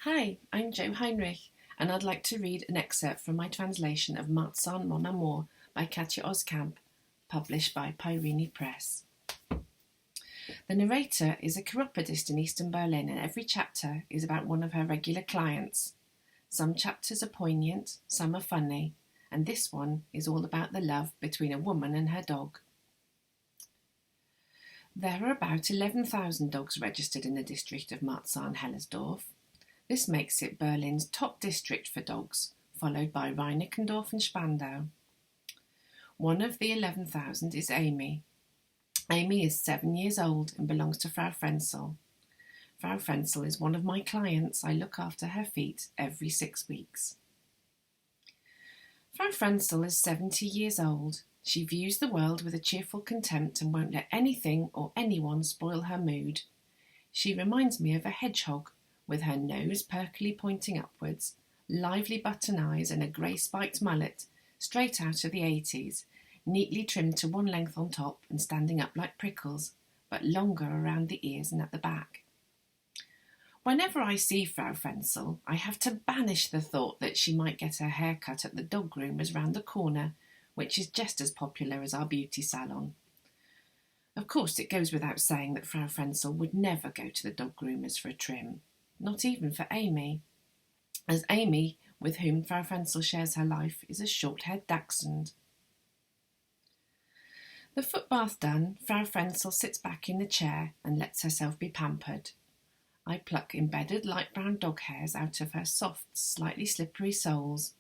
Hi, I'm Jo Heinrich, and I'd like to read an excerpt from my translation of Marzahn, Mon Amour by Katja Oskamp, published by Peirene Press. The narrator is a chiropodist in Eastern Berlin, and every chapter is about one of her regular clients. Some chapters are poignant, some are funny, and this one is all about the love between a woman and her dog. There are about 11,000 dogs registered in the district of Marzahn-Hellersdorf. This makes it Berlin's top district for dogs, followed by Reinickendorf and Spandau. One of the 11,000 is Amy. Amy is 7 years old and belongs to Frau Frenzel. Frau Frenzel is one of my clients. I look after her feet every 6 weeks. Frau Frenzel is 70 years old. She views the world with a cheerful contempt and won't let anything or anyone spoil her mood. She reminds me of a hedgehog, with her nose perkily pointing upwards, lively button eyes and a grey spiked mullet, straight out of the 80s, neatly trimmed to one length on top and standing up like prickles, but longer around the ears and at the back. Whenever I see Frau Frenzel, I have to banish the thought that she might get her hair cut at the dog groomers round the corner, which is just as popular as our beauty salon. Of course, it goes without saying that Frau Frenzel would never go to the dog groomers for a trim, not even for Amy, as Amy, with whom Frau Frenzel shares her life, is a short-haired dachshund. The footbath done, Frau Frenzel sits back in the chair and lets herself be pampered. I pluck embedded light brown dog hairs out of her soft, slightly slippery soles.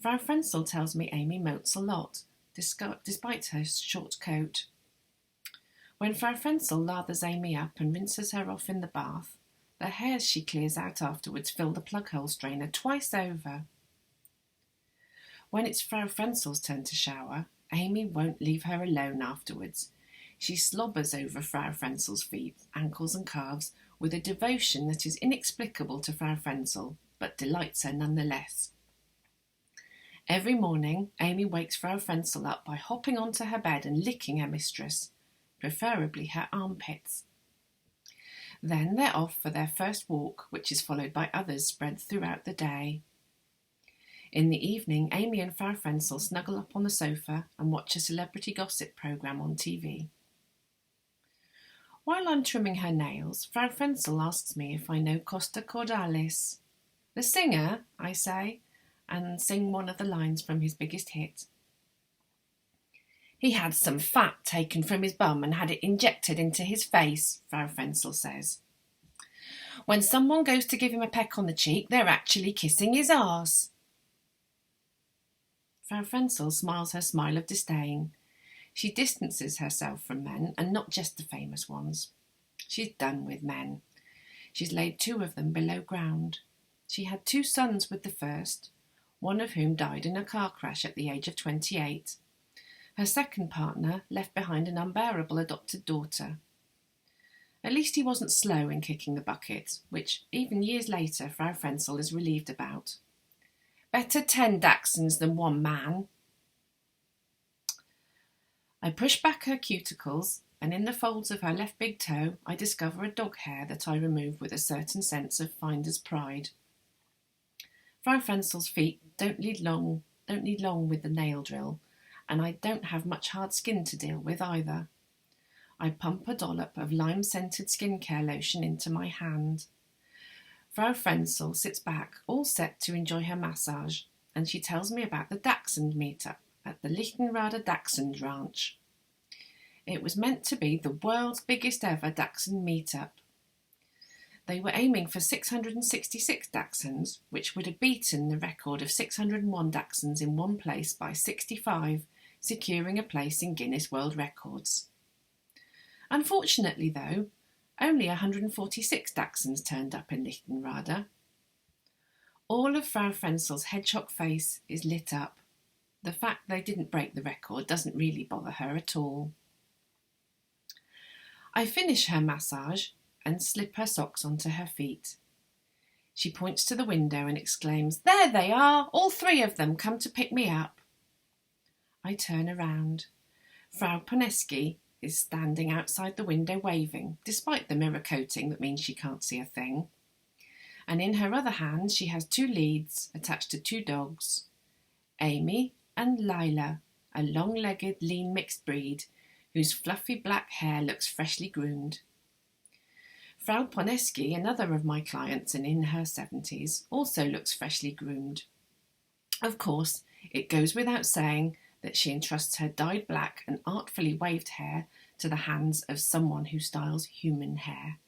Frau Frenzel tells me Amy moats a lot, despite her short coat. When Frau Frenzel lathers Amy up and rinses her off in the bath, the hairs she clears out afterwards fill the plug-hole strainer twice over. When it's Frau Frenzel's turn to shower, Amy won't leave her alone afterwards. She slobbers over Frau Frenzel's feet, ankles and calves with a devotion that is inexplicable to Frau Frenzel, but delights her nonetheless. Every morning, Amy wakes Frau Frenzel up by hopping onto her bed and licking her mistress, preferably her armpits. Then they're off for their first walk, which is followed by others spread throughout the day. In the evening, Amy and Frau Frenzel snuggle up on the sofa and watch a celebrity gossip programme on TV. While I'm trimming her nails, Frau Frenzel asks me if I know Costa Cordalis. The singer, I say, and sing one of the lines from his biggest hit. He had some fat taken from his bum and had it injected into his face, Frau Frenzel says. When someone goes to give him a peck on the cheek, they're actually kissing his arse. Frau Frenzel smiles her smile of disdain. She distances herself from men, and not just the famous ones. She's done with men. She's laid 2 of them below ground. She had 2 sons with the first, one of whom died in a car crash at the age of 28. Her second partner left behind an unbearable adopted daughter. At least he wasn't slow in kicking the bucket, which, even years later, Frau Frenzel is relieved about. Better 10 dachshunds than 1 man. I push back her cuticles, and in the folds of her left big toe, I discover a dog hair that I remove with a certain sense of finder's pride. Frau Frenzel's feet don't need long with the nail drill, and I don't have much hard skin to deal with either. I pump a dollop of lime-scented skincare lotion into my hand. Frau Frenzel sits back, all set to enjoy her massage, and she tells me about the dachshund meetup at the Lichtenrade Dachshund Ranch. It was meant to be the world's biggest ever dachshund meetup. They were aiming for 666 dachshunds, which would have beaten the record of 601 dachshunds in one place by 65, securing a place in Guinness World Records. Unfortunately, though, only 146 dachshunds turned up in Lichtenrade. All of Frau Frenzel's hedgehog face is lit up. The fact they didn't break the record doesn't really bother her at all. I finish her massage and slip her socks onto her feet. She points to the window and exclaims, "There they are, all 3 of them come to pick me up." I turn around. Frau Poneski is standing outside the window waving, despite the mirror coating that means she can't see a thing. and in her other hand she has 2 leads attached to 2 dogs, Amy and Lila, a long-legged, lean mixed breed whose fluffy black hair looks freshly groomed. Frau Poneski, another of my clients and in her 70s, also looks freshly groomed. Of course, it goes without saying that she entrusts her dyed black and artfully waved hair to the hands of someone who styles human hair.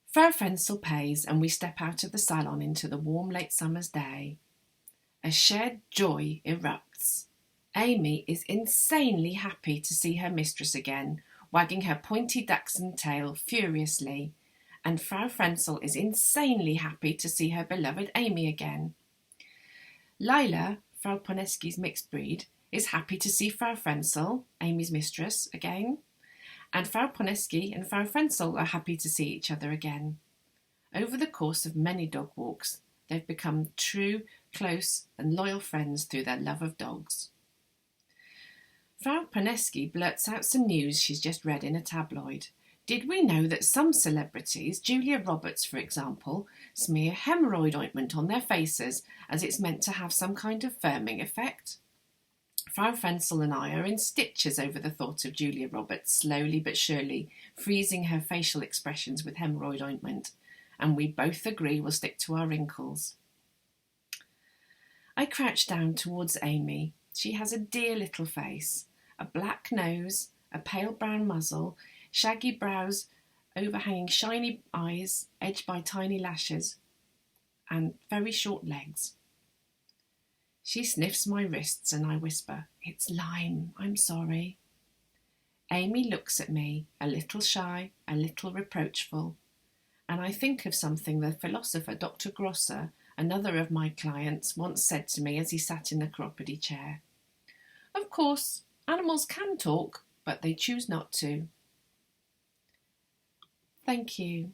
Frau Frenzel pays and we step out of the salon into the warm late summer's day. A shared joy erupts. Amy is insanely happy to see her mistress again, wagging her pointy dachshund tail furiously, and Frau Frenzel is insanely happy to see her beloved Amy again. Lila, Frau Poneski's mixed breed, is happy to see Frau Frenzel, Amy's mistress, again, and Frau Poneski and Frau Frenzel are happy to see each other again. Over the course of many dog walks, they've become true, close and loyal friends through their love of dogs. Frau Poneski blurts out some news she's just read in a tabloid. Did we know that some celebrities, Julia Roberts for example, smear hemorrhoid ointment on their faces as it's meant to have some kind of firming effect? Frau Frenzel and I are in stitches over the thought of Julia Roberts slowly but surely freezing her facial expressions with hemorrhoid ointment, and we both agree we'll stick to our wrinkles. I crouch down towards Amy. She has a dear little face, a black nose, a pale brown muzzle, shaggy brows, overhanging shiny eyes edged by tiny lashes, and very short legs. She sniffs my wrists and I whisper, "It's Lyme, I'm sorry." Amy looks at me, a little shy, a little reproachful, and I think of something the philosopher Dr. Grosser, another of my clients, once said to me as he sat in the chiropody chair. Of course, animals can talk, but they choose not to. Thank you.